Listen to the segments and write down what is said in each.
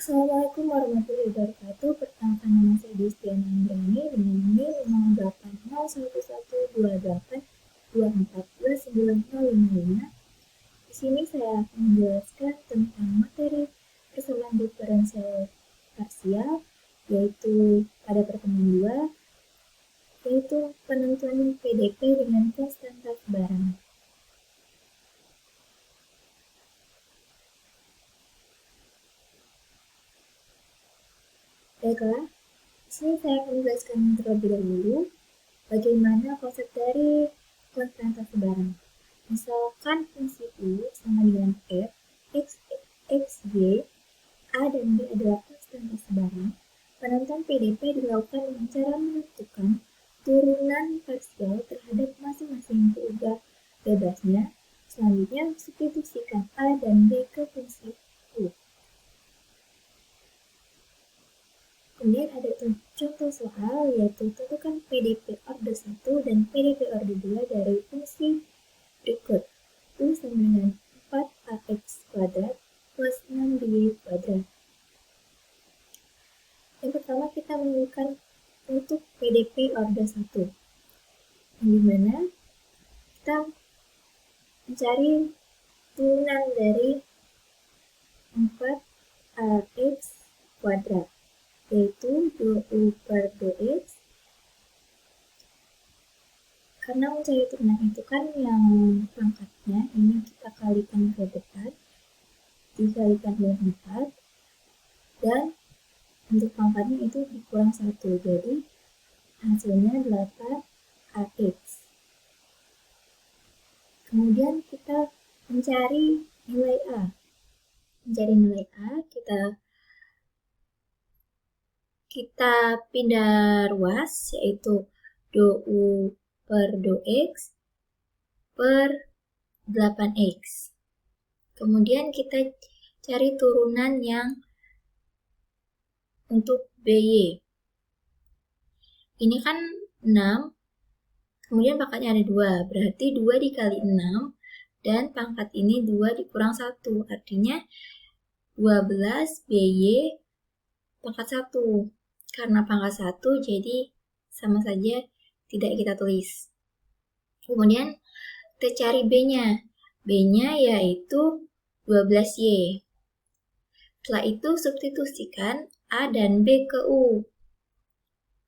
Assalamualaikum warahmatullahi wabarakatuh. Perkenalkan nama saya Destiana Andrani dengan NIM 080128242905. Di sini saya akan menjelaskan tentang materi persamaan diferensial parsial, yaitu pada pertemuan 2, yaitu penentuan PDP dengan konstanta sebarang. Baiklah, di sini saya akan menjelaskan terlebih dahulu bagaimana konsep dari konstanta sebarang. Misalkan fungsi U sama dengan F, X, Y, A dan B adalah konstanta sebarang. Penentuan PDP dilakukan dengan cara menentukan turunan parsial terhadap masing-masing variabel bebasnya. Selanjutnya, substitusikan A dan B ke fungsi U. Kemudian ada contoh soal, yaitu tentukan PDP order 1 dan PDP order 2 dari fungsi berikut. U sama dengan 4ax kuadrat plus 6by kuadrat. Yang pertama kita menemukan untuk PDP order 1, di mana kita mencari turunan dari 4ax kuadrat, yaitu 2u per 2x. Karena mencari turunan itu kan yang pangkatnya ini kita kalikan ke depan, dikalikan dengan 4, dan untuk pangkatnya itu dikurang 1, jadi hasilnya 8ax. Kemudian kita mencari nilai A. Mencari nilai A, kita pindah ruas, yaitu 2u per 2x per 8x. Kemudian kita cari turunan yang untuk BY. Ini kan 6, kemudian pangkatnya ada 2, berarti 2 dikali 6, dan pangkat ini 2 dikurang 1, artinya 12 BY pangkat 1. Karena pangkat 1, jadi sama saja tidak kita tulis. Kemudian kita cari B-nya. B-nya yaitu 12Y. Setelah itu substitusikan A dan B ke U.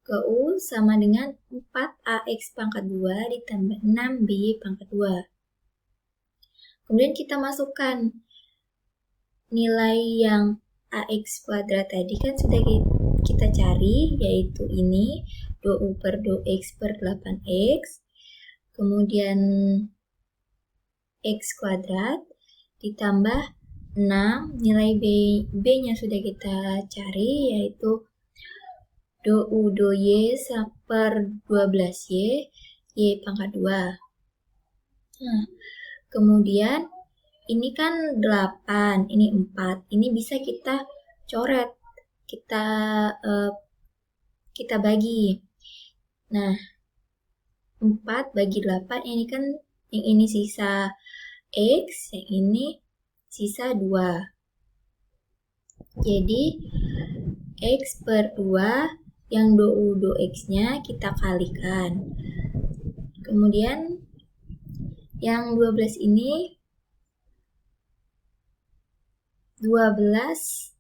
Ke U sama dengan 4AX pangkat 2 ditambah 6BY pangkat 2. Kemudian kita masukkan nilai yang AX kuadrat tadi kan sudah kita cari, yaitu ini 2U per 2X per 8X. Kemudian X kuadrat ditambah 6, nilai B-nya sudah kita cari, yaitu 2U 2Y per 12Y, Y pangkat 2. Nah, kemudian ini kan 8, ini 4, ini bisa kita coret, kita bagi. Nah, 4 bagi 8, ini kan yang ini sisa X, yang ini sisa 2. Jadi, X per 2, yang 2U 2X-nya kita kalikan. Kemudian, yang 12 ini, 12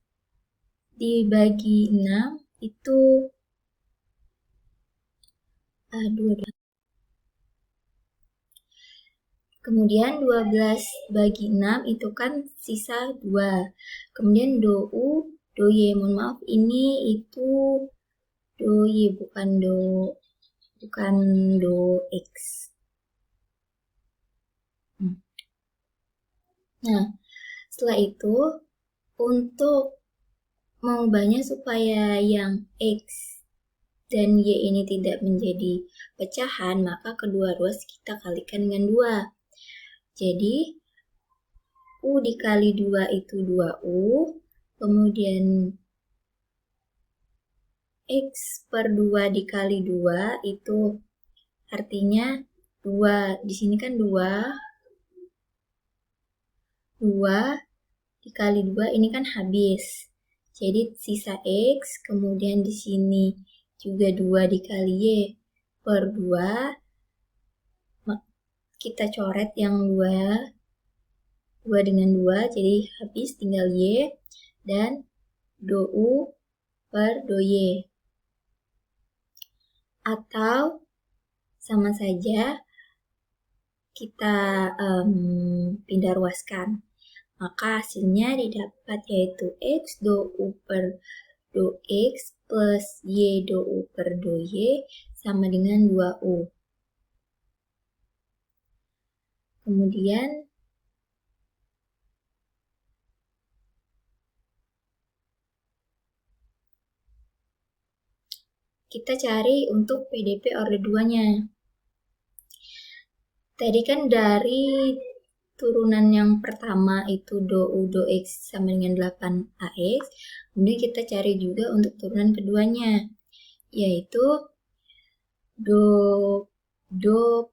dibagi 6, itu 2. Kemudian 12 bagi 6 itu kan sisa 2. Kemudian 2U, 2Y, mohon maaf ini itu 2Y bukan 2X. Nah, setelah itu untuk mengubahnya supaya yang X dan Y ini tidak menjadi pecahan, maka kedua ruas kita kalikan dengan 2. Jadi, U dikali 2 itu 2U, kemudian X per 2 dikali 2 itu artinya 2, di sini kan 2 dikali 2, ini kan habis. Jadi sisa X, kemudian di sini juga 2 dikali Y per 2. Kita coret yang 2 dengan 2, jadi habis tinggal Y, dan do U per do Y. Atau sama saja kita pindah ruaskan. Maka hasilnya didapat yaitu X do U per do X plus Y do U per do Y sama dengan 2U. Kemudian kita cari untuk PDP order 2-nya. Tadi kan dari turunan yang pertama itu do U do X sama dengan 8AX. Kemudian kita cari juga untuk turunan keduanya, yaitu do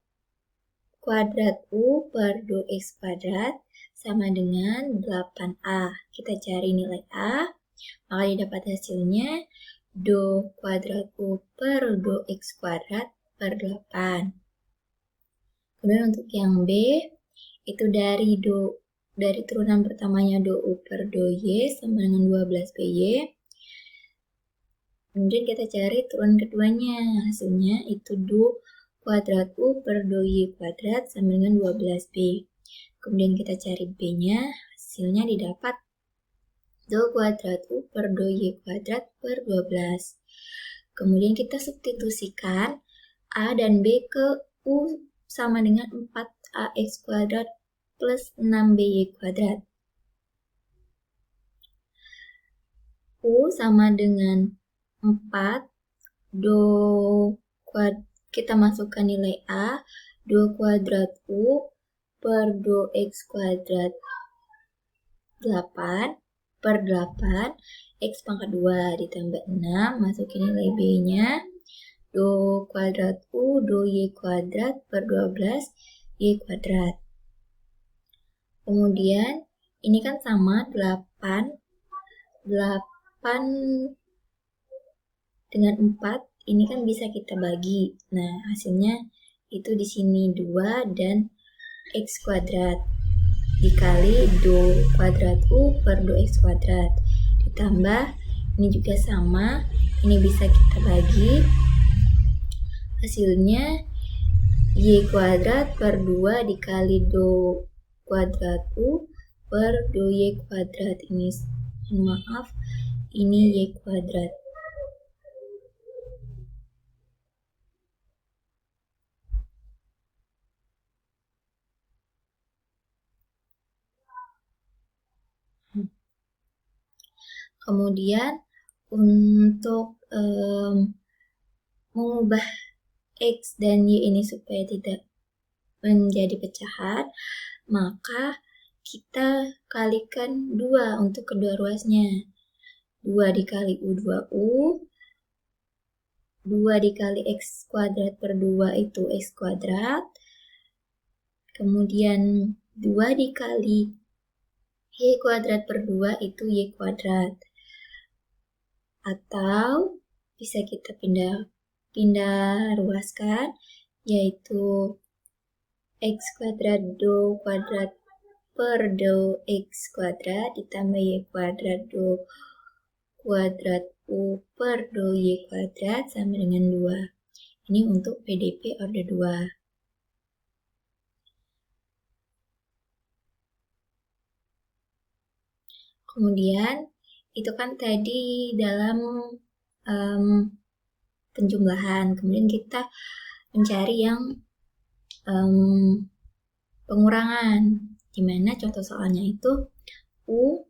kuadrat U per do X kuadrat sama dengan 8A. Kita cari nilai A, maka didapat hasilnya do kuadrat U per do X kuadrat per 8. Kemudian untuk yang B, itu dari turunan pertamanya do U per do Y sama dengan 12BY. Kemudian kita cari turunan keduanya, hasilnya itu do kuadrat U per do Y kuadrat sama dengan 12B. Kemudian kita cari B-nya, hasilnya didapat do kuadrat U per do Y kuadrat per 12. Kemudian kita substitusikan A dan B ke U sama dengan 4AX kuadrat plus 6BY kuadrat. U sama dengan 4, kita masukkan nilai A, do kuadrat U per do X kuadrat 8 per 8, X pangkat 2 ditambah 6, masukin nilai B-nya, do kuadrat U, do Y kuadrat per 12, Y kuadrat. Kemudian, ini kan sama 8 dengan 4, ini kan bisa kita bagi. Nah, hasilnya itu di sini 2 dan X kuadrat dikali do kuadrat U per do X kuadrat. Ditambah, ini juga sama, ini bisa kita bagi. Hasilnya Y kuadrat per 2 dikali do kuadrat U per do Y kuadrat. Ini, maaf, ini Y kuadrat. Kemudian untuk mengubah X dan Y ini supaya tidak menjadi pecahan, maka kita kalikan 2 untuk kedua ruasnya. 2 dikali U 2U, 2 dikali X kuadrat per 2 itu X kuadrat, kemudian 2 dikali Y kuadrat per 2 itu Y kuadrat. Atau bisa kita pindah ruaskan, yaitu X kuadrat do kuadrat per do X kuadrat ditambah Y kuadrat do kuadrat U per do Y kuadrat sama dengan 2. Ini untuk PDP order 2. Kemudian, itu kan tadi dalam penjumlahan. Kemudian kita mencari yang pengurangan, dimana contoh soalnya itu U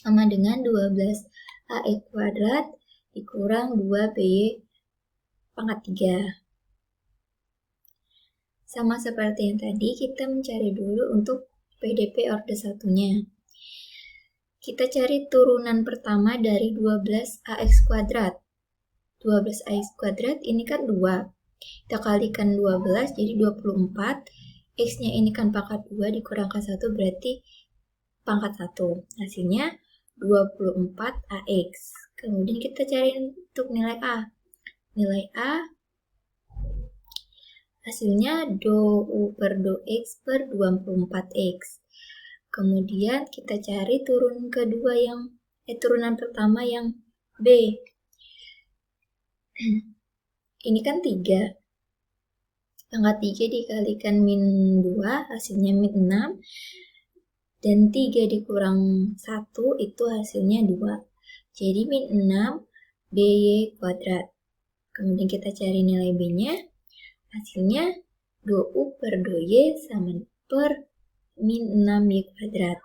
sama dengan 12AX kuadrat dikurang 2BY pangkat 3. Sama seperti yang tadi, kita mencari dulu untuk PDP order 1-nya. Kita cari turunan pertama dari 12AX kuadrat. 12AX kuadrat ini kan 2. Kita kalikan 12 jadi 24. X-nya ini kan pangkat 2 dikurangkan 1 berarti pangkat 1. Hasilnya 24AX. Kemudian kita cari untuk nilai A. Nilai A hasilnya do U per do X per 24X. Kemudian kita cari turunan pertama yang B. Ini kan 3. Pangkat 3 dikalikan min 2, hasilnya min 6. Dan 3 dikurang 1 itu hasilnya 2. Jadi min 6 BY kuadrat. Kemudian kita cari nilai B-nya. Hasilnya do U per do Y sama per min 6Y kuadrat.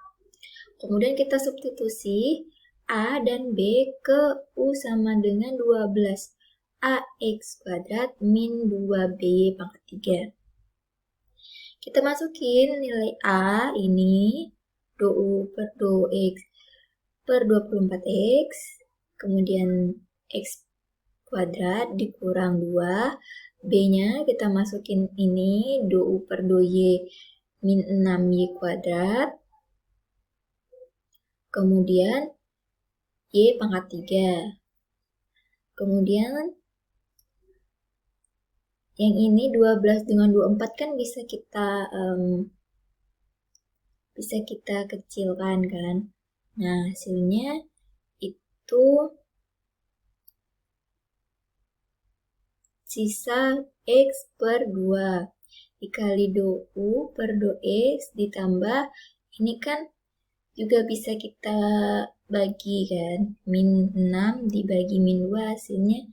Kemudian kita substitusi A dan B ke U sama dengan 12AX kuadrat min 2BY pangkat 3. Kita masukin nilai A ini do U per do X per 24X, kemudian X kuadrat dikurang 2, B-nya kita masukin ini do U per do Y min 6Y kuadrat, kemudian Y pangkat 3. Kemudian yang ini 12 dengan 24 kan bisa kita kecilkan kan. Nah, hasilnya itu sisa X per 2 dikali do U per do X ditambah ini kan juga bisa kita bagi kan. Min 6 dibagi min 2 hasilnya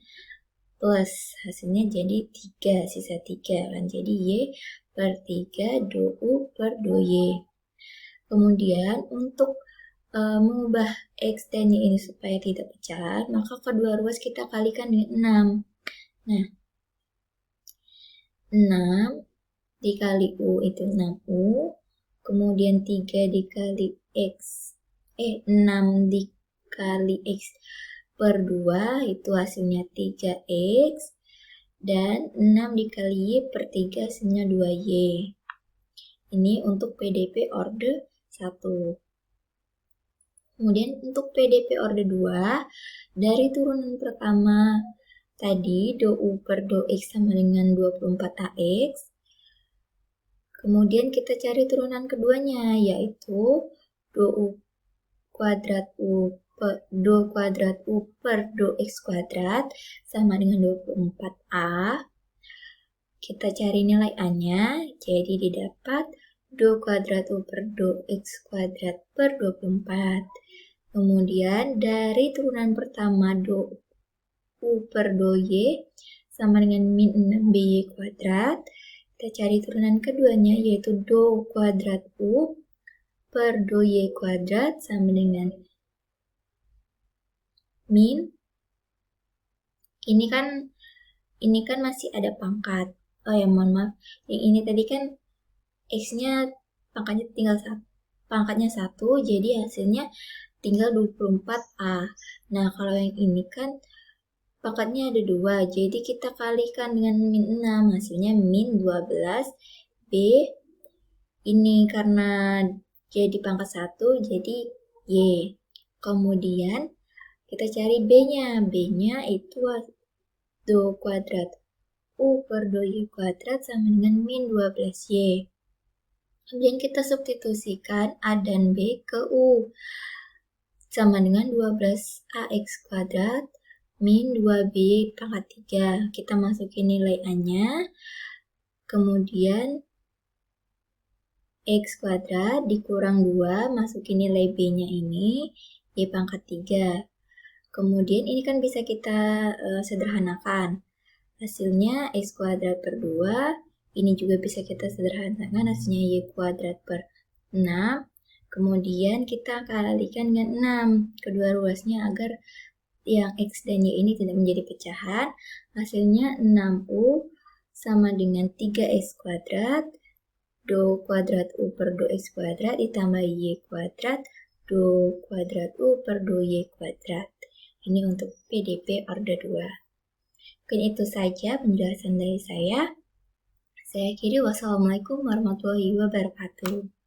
plus. Hasilnya jadi 3, sisa 3 kan. Jadi Y per 3 do U per do Y. Kemudian untuk mengubah X dan Y ini supaya tidak pecah, maka kedua ruas kita kalikan dengan 6. Nah, 6 dikali U itu 6U, kemudian 3 dikali X, 6 dikali X per 2 itu hasilnya 3X, dan 6 dikali Y per 3 hasilnya 2Y. Ini untuk PDP order 1. Kemudian untuk PDP order 2, dari turunan pertama tadi do U per do X sama dengan 24AX. Kemudian kita cari turunan keduanya, yaitu do U kuadrat U per do X kuadrat sama dengan 24A. Kita cari nilai A-nya, jadi didapat do kuadrat U per do X kuadrat per 24. Kemudian dari turunan pertama do U per do Y sama dengan min 6BY kuadrat. Kita cari turunan keduanya yaitu do kuadrat U per do Y kuadrat sama dengan min. Ini kan masih ada pangkat. Oh ya, mohon maaf. Yang ini tadi kan X-nya pangkatnya 1, jadi hasilnya tinggal 24A. Nah, kalau yang ini kan pangkatnya ada 2, jadi kita kalikan dengan min 6, hasilnya min 12B. Ini karena jadi pangkat 1, jadi Y. Kemudian kita cari B-nya. B-nya itu do kuadrat U per do Y kuadrat sama dengan min 12Y. Kemudian kita substitusikan A dan B ke U. Sama dengan 12AX kuadrat min 2B pangkat 3. Kita masukin nilai A-nya. Kemudian X kuadrat dikurang 2, masukin nilai B-nya ini, Y pangkat 3. Kemudian ini kan bisa kita sederhanakan. Hasilnya X kuadrat per 2, ini juga bisa kita sederhanakan, hasilnya Y kuadrat per 6. Kemudian kita kalikan dengan 6, kedua ruasnya agar yang X dan Y ini tidak menjadi pecahan. Hasilnya 6U sama dengan 3X kuadrat, do kuadrat U per do X kuadrat ditambah Y kuadrat, do kuadrat U per do Y kuadrat. Ini untuk PDP order 2. Mungkin itu saja penjelasan dari saya. Saya akhiri, wassalamualaikum warahmatullahi wabarakatuh.